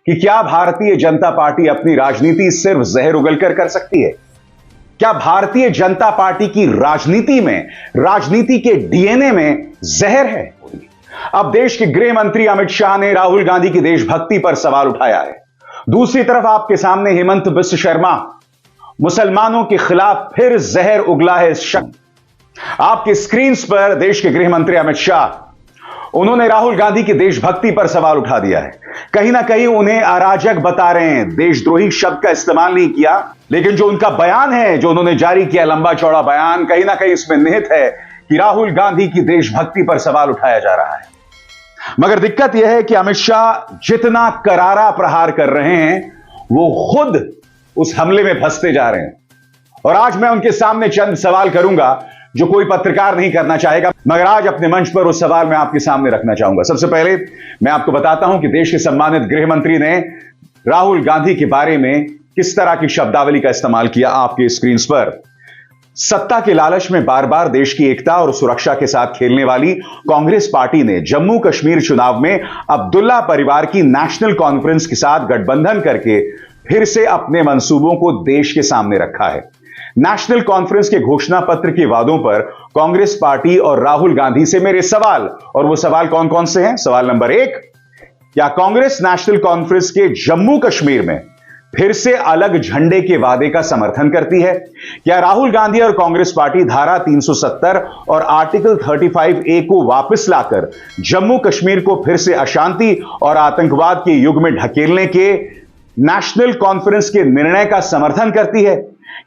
कि क्या भारतीय जनता पार्टी अपनी राजनीति सिर्फ जहर उगलकर कर सकती है? क्या भारतीय जनता पार्टी की राजनीति में, राजनीति के डीएनए में जहर है? अब देश के गृह मंत्री अमित शाह ने राहुल गांधी की देशभक्ति पर सवाल उठाया है। दूसरी तरफ आपके सामने हेमंत बिश्व शर्मा, मुसलमानों के खिलाफ फिर जहर उगला है इस शख्स। आपके स्क्रीन पर देश के गृह मंत्री अमित शाह, उन्होंने राहुल गांधी की देशभक्ति पर सवाल उठा दिया है। कहीं ना कहीं उन्हें अराजक बता रहे हैं, देशद्रोही शब्द का इस्तेमाल नहीं किया, लेकिन जो उनका बयान है, जो उन्होंने जारी किया, लंबा चौड़ा बयान, कहीं ना कहीं इसमें निहित है कि राहुल गांधी की देशभक्ति पर सवाल उठाया जा रहा है। मगर दिक्कत यह है कि अमित शाह जितना करारा प्रहार कर रहे हैं, वो खुद उस हमले में फंसते जा रहे हैं। और आज मैं उनके सामने चंद सवाल करूंगा जो कोई पत्रकार नहीं करना चाहेगा, मगर आज अपने मंच पर वो सवाल मैं आपके सामने रखना चाहूंगा। सबसे पहले मैं आपको बताता हूं कि देश के सम्मानित गृह मंत्री ने राहुल गांधी के बारे में किस तरह की शब्दावली का इस्तेमाल किया। आपके स्क्रीन पर सत्ता के लालच में बार बार देश की एकता और सुरक्षा के साथ खेलने वाली कांग्रेस पार्टी ने जम्मू कश्मीर चुनाव में अब्दुल्ला परिवार की नेशनल कॉन्फ्रेंस के साथ गठबंधन करके फिर से अपने मंसूबों को देश के सामने रखा है। नेशनल कॉन्फ्रेंस के घोषणा पत्र के वादों पर कांग्रेस पार्टी और राहुल गांधी से मेरे सवाल, और वो सवाल कौन कौन से हैं? सवाल नंबर 1, क्या कांग्रेस नेशनल कॉन्फ्रेंस के जम्मू कश्मीर में फिर से अलग झंडे के वादे का समर्थन करती है? क्या राहुल गांधी और कांग्रेस पार्टी धारा 370 और आर्टिकल 35A को वापस लाकर जम्मू कश्मीर को फिर से अशांति और आतंकवाद के युग में ढकेलने के नेशनल कॉन्फ्रेंस के निर्णय का समर्थन करती है?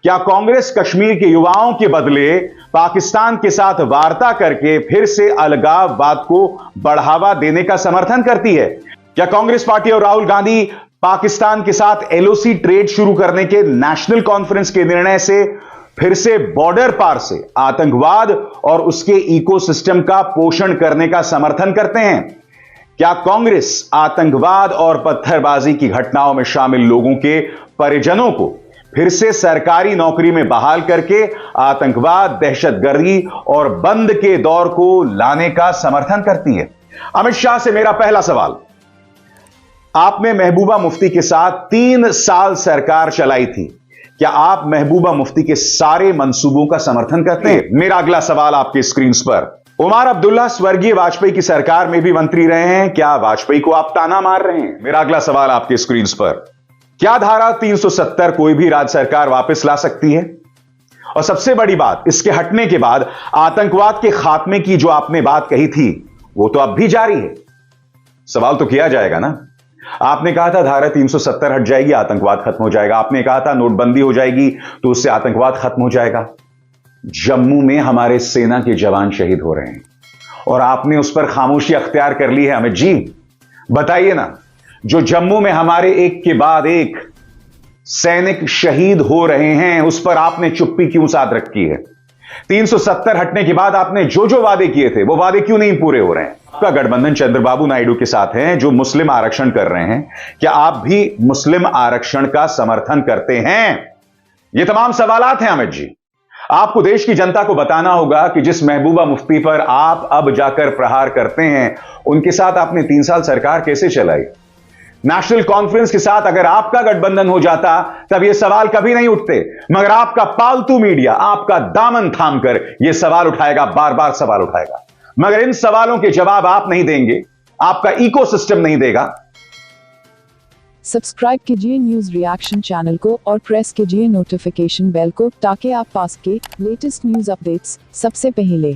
क्या कांग्रेस कश्मीर के युवाओं के बदले पाकिस्तान के साथ वार्ता करके फिर से अलगाववाद को बढ़ावा देने का समर्थन करती है? क्या कांग्रेस पार्टी और राहुल गांधी पाकिस्तान के साथ LOC ट्रेड शुरू करने के नेशनल कॉन्फ्रेंस के निर्णय से फिर से बॉर्डर पार से आतंकवाद और उसके इकोसिस्टम का पोषण करने का समर्थन करते हैं? क्या कांग्रेस आतंकवाद और पत्थरबाजी की घटनाओं में शामिल लोगों के परिजनों को फिर से सरकारी नौकरी में बहाल करके आतंकवाद, दहशतगर्दी और बंद के दौर को लाने का समर्थन करती है? अमित शाह से मेरा पहला सवाल, आपने महबूबा मुफ्ती के साथ 3 साल सरकार चलाई थी, क्या आप महबूबा मुफ्ती के सारे मंसूबों का समर्थन करते हैं? मेरा अगला सवाल आपके स्क्रीन पर, उमर अब्दुल्ला स्वर्गीय वाजपेयी की सरकार में भी मंत्री रहे हैं, क्या वाजपेयी को आप ताना मार रहे हैं? मेरा अगला सवाल आपके स्क्रीन पर, क्या धारा 370 कोई भी राज्य सरकार वापस ला सकती है? और सबसे बड़ी बात, इसके हटने के बाद आतंकवाद के खात्मे की जो आपने बात कही थी, वो तो अब भी जारी है। सवाल तो किया जाएगा ना। आपने कहा था धारा 370 हट जाएगी, आतंकवाद खत्म हो जाएगा। आपने कहा था नोटबंदी हो जाएगी तो उससे आतंकवाद खत्म हो जाएगा। जम्मू में हमारे सेना के जवान शहीद हो रहे हैं और आपने उस पर खामोशी अख्तियार कर ली है। अमित जी, बताइए ना, जो जम्मू में हमारे एक के बाद एक सैनिक शहीद हो रहे हैं, उस पर आपने चुप्पी क्यों साध रखी है? 370 हटने के बाद आपने जो जो वादे किए थे, वो वादे क्यों नहीं पूरे हो रहे हैं? आपका गठबंधन चंद्रबाबू नायडू के साथ है जो मुस्लिम आरक्षण कर रहे हैं, क्या आप भी मुस्लिम आरक्षण का समर्थन करते हैं? ये तमाम सवालात हैं अमित जी। आपको देश की जनता को बताना होगा कि जिस महबूबा मुफ्ती पर आप अब जाकर प्रहार करते हैं, उनके साथ आपने 3 साल सरकार कैसे चलाई? नेशनल कॉन्फ्रेंस के साथ अगर आपका गठबंधन हो जाता तब ये सवाल कभी नहीं उठते, मगर आपका पालतू मीडिया आपका दामन थामकर ये सवाल उठाएगा, बार बार सवाल उठाएगा, मगर इन सवालों के जवाब आप नहीं देंगे, आपका इकोसिस्टम नहीं देगा। सब्सक्राइब कीजिए न्यूज रिएक्शन चैनल को और प्रेस कीजिए नोटिफिकेशन बेल को ताकि आप पास के लेटेस्ट न्यूज अपडेट्स सबसे पहले